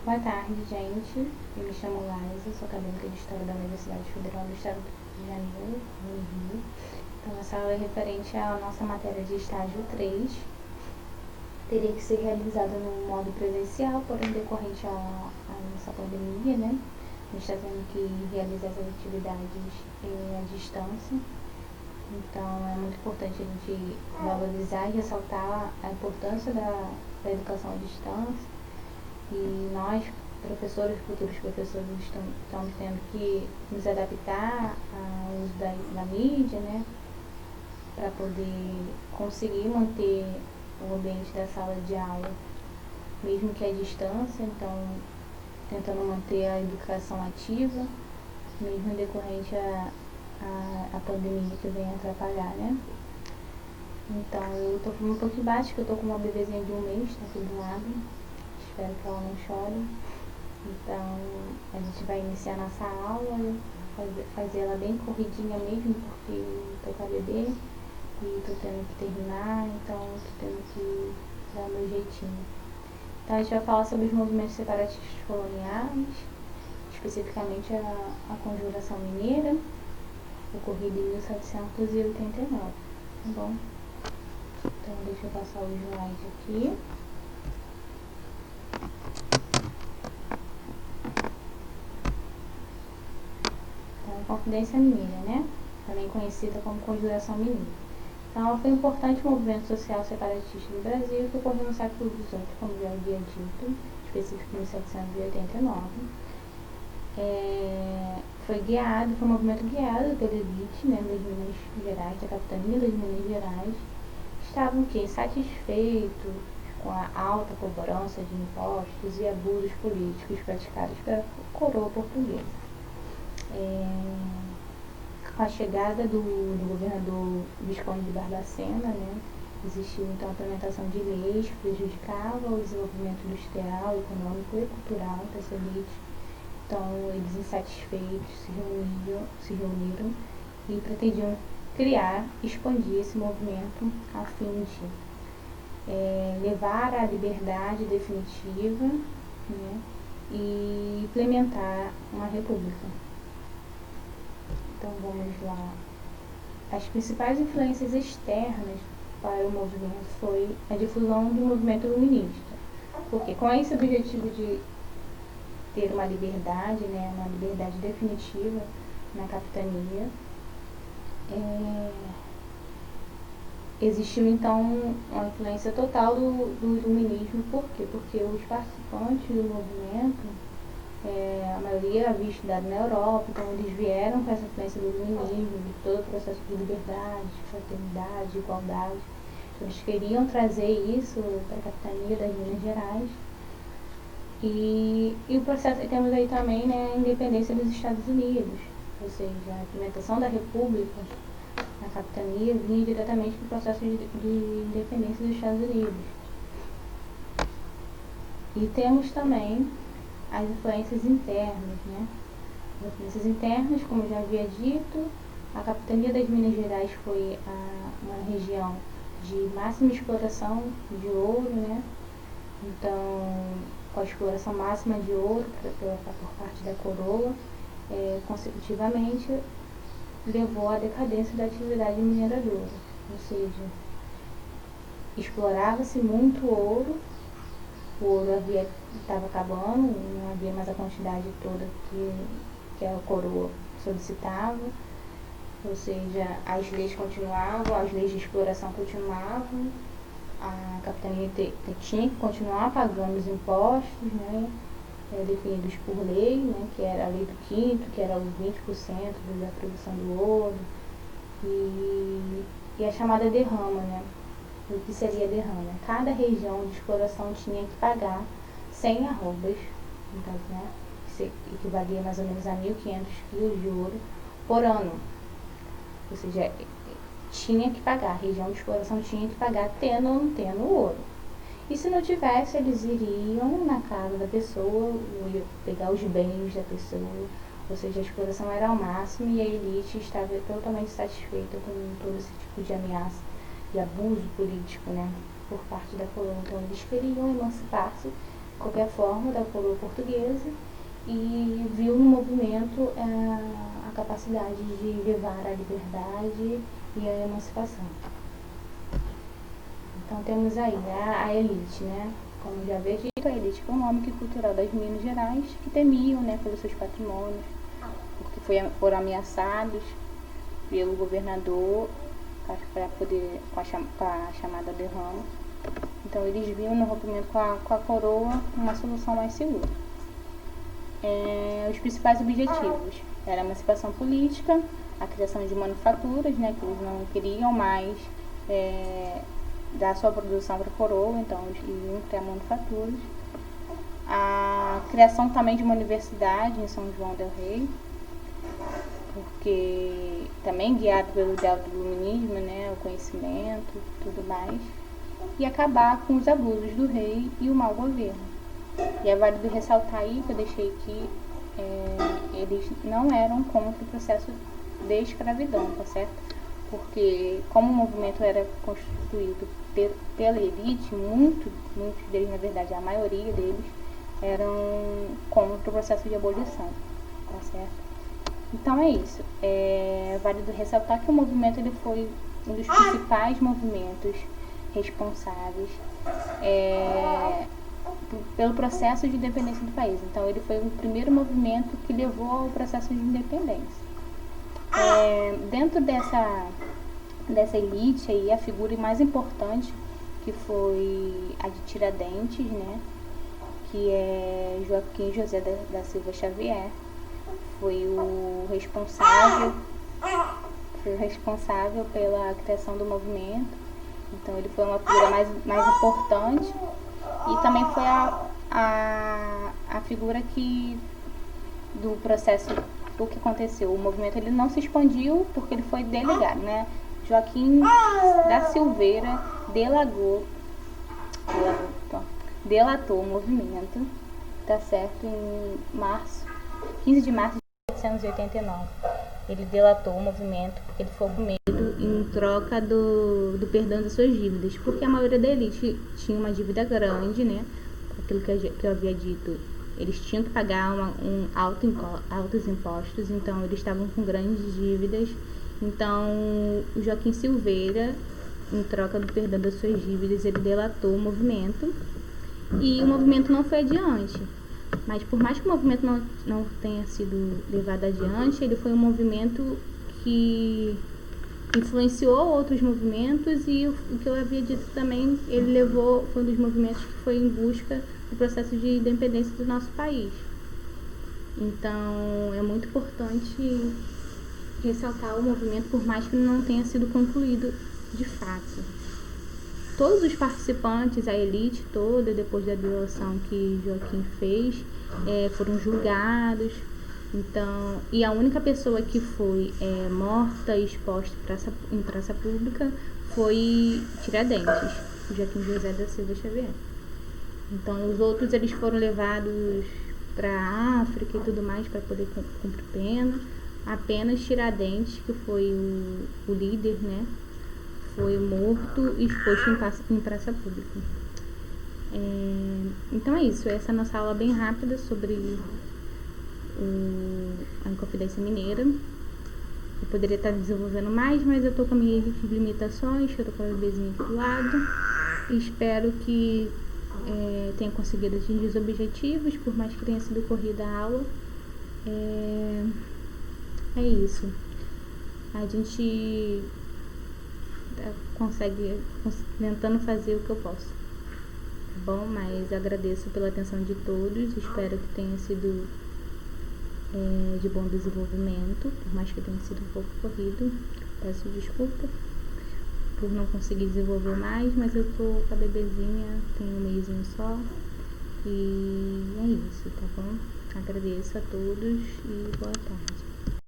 Boa tarde, gente. Eu me chamo Laísa, sou acadêmica de História da Universidade Federal do Estado de Janeiro, no Rio. Então, essa aula é referente à nossa matéria de estágio 3. Teria que ser realizada no modo presencial, porém, decorrente à nossa pandemia, né? A gente está tendo que realizar essas atividades à distância. Então, é muito importante a gente valorizar e ressaltar a importância da educação à distância. E nós, professores, futuros professores, estamos tendo que nos adaptar ao uso da mídia, né? Para poder conseguir manter o ambiente da sala de aula, mesmo que à distância. Então, tentando manter a educação ativa, mesmo decorrente a pandemia que vem atrapalhar, né? Então, eu tô com um pouco embaixo, que eu tô com uma bebezinha de 1 mês, tá aqui do lado. Espero que ela não chore. Então, a gente vai iniciar nossa aula, fazer ela bem corridinha mesmo, porque tô com a bebê e tô tendo que terminar, então tô tendo que dar o meu jeitinho. Então, a gente vai falar sobre os movimentos separatistas coloniais, especificamente a Conjuração Mineira, ocorrida em 1789, tá bom? Então, deixa eu passar o slide aqui. Então, Confidência Mineira, né? Também conhecida como Conjuração Mineira. Então, ela foi um importante movimento social separatista do Brasil que ocorreu no século XVIII, como já havia dito, específico em 1789. Foi um movimento guiado pela elite, né, das Minas Gerais, da capitania das Minas Gerais. Estavam insatisfeitos com a alta cobrança de impostos e abusos políticos praticados pela coroa portuguesa. Com a chegada do governador Visconde de Barbacena, né, existiu então a implementação de leis que prejudicavam o desenvolvimento industrial, econômico e cultural dessa elite. Então, eles insatisfeitos se reuniram e pretendiam criar, expandir esse movimento a fim de levar à liberdade definitiva, né, e implementar uma república. Então, vamos lá. As principais influências externas para o movimento foi a difusão do movimento iluminista. Porque com esse objetivo de ter uma liberdade, né, uma liberdade definitiva na capitania, existiu então uma influência total do iluminismo. Por quê? Porque os participantes do movimento, a maioria havia estudado na Europa, então eles vieram com essa influência do iluminismo, de todo o processo de liberdade, de fraternidade, de igualdade. Então, eles queriam trazer isso para a capitania das Minas Gerais. E o processo, temos aí também, né, a independência dos Estados Unidos, ou seja, a implementação da república na capitania vinha diretamente do processo de independência dos Estados Unidos. E temos também as influências internas, né? As influências internas, como eu já havia dito, a capitania das Minas Gerais foi uma região de máxima exploração de ouro, né? Então, com a exploração máxima de ouro por parte da coroa, consecutivamente levou à decadência da atividade mineradora, ou seja, explorava-se muito ouro, o ouro estava acabando, não havia mais a quantidade toda que a coroa solicitava, ou seja, as leis continuavam, as leis de exploração continuavam, a capitania tinha que continuar pagando os impostos, né, definidos por lei, né, que era a lei do quinto, que era os 20% da produção do ouro, e a chamada derrama, né. O que seria derrama? Cada região de exploração tinha que pagar 100 arrobas, no caso, né, que equivalia mais ou menos a 1.500 quilos de ouro por ano. Ou seja, tinha que pagar, a região de exploração tinha que pagar, tendo ou não tendo ouro. E se não tivesse, eles iriam na casa da pessoa, iam pegar os bens da pessoa, ou seja, a exploração era ao máximo e a elite estava totalmente satisfeita com todo esse tipo de ameaça e abuso político, né, por parte da coroa. Então, eles queriam emancipar-se qualquer forma da coroa portuguesa e viu no movimento a capacidade de levar a liberdade e a emancipação. Então temos aí a elite, né? Como já havia dito, a elite econômica e cultural das Minas Gerais, que temiam, né, pelos seus patrimônios, porque foram ameaçados pelo governador para poder, com a chamada derrama. Então eles viam no rompimento com a coroa uma solução mais segura. Os principais objetivos eram a emancipação política, a criação de manufaturas, né, que eles não queriam mais dar sua produção para a coroa, então eles iam criar manufaturas. A criação também de uma universidade em São João del Rei, porque também guiado pelo ideal do iluminismo, né, o conhecimento, tudo mais, e acabar com os abusos do rei e o mau governo. E é válido ressaltar aí, que eu deixei aqui, eles não eram contra o processo de escravidão, tá certo? Porque como o movimento era constituído pela elite, muitos deles, na verdade, a maioria deles, eram contra o processo de abolição, tá certo? Então é isso. É válido ressaltar que o movimento ele foi um dos principais movimentos responsáveis pelo processo de independência do país. Então ele foi o primeiro movimento que levou ao processo de independência. Dentro dessa elite aí, a figura mais importante, que foi a de Tiradentes, né, que é Joaquim José da Silva Xavier, foi o responsável pela criação do movimento. Então ele foi uma figura mais importante, e também foi a figura do processo do que aconteceu. O movimento ele não se expandiu porque ele foi delegado, né? Joaquim da Silveira delatou o movimento, tá certo, em 15 de março de 1889. Ele delatou o movimento porque ele foi medo em troca do perdão das suas dívidas, porque a maioria da elite tinha uma dívida grande, né? Aquilo que eu havia dito, eles tinham que pagar altos impostos, então eles estavam com grandes dívidas. Então o Joaquim Silveira, em troca do perdão das suas dívidas, ele delatou o movimento, e o movimento não foi adiante. Mas por mais que o movimento não tenha sido levado adiante, ele foi um movimento que influenciou outros movimentos, e o que eu havia dito também, foi um dos movimentos que foi em busca do processo de independência do nosso país. Então é muito importante ressaltar o movimento, por mais que não tenha sido concluído de fato. Todos os participantes, a elite toda, depois da delação que Joaquim fez, foram julgados. Então, e a única pessoa que foi morta e exposta em praça pública foi Tiradentes, Joaquim José da Silva Xavier. Então, os outros eles foram levados para a África e tudo mais para poder cumprir pena. Apenas Tiradentes, que foi o líder, né, foi morto e exposto em praça pública. Então é isso, essa é a nossa aula bem rápida sobre a Inconfidência Mineira. Eu poderia estar desenvolvendo mais, mas eu estou com minhas limitações, eu estou com a bebezinha aqui do lado. E espero que tenha conseguido atingir os objetivos, por mais que tenha sido corrida a aula. É isso. A gente consegue tentando fazer o que eu posso, tá bom? Mas agradeço pela atenção de todos, espero que tenha sido de bom desenvolvimento, por mais que tenha sido um pouco corrido. Peço desculpa por não conseguir desenvolver mais, mas eu tô com a bebezinha, tenho um mêsinho só, e é isso, tá bom? Agradeço a todos e boa tarde.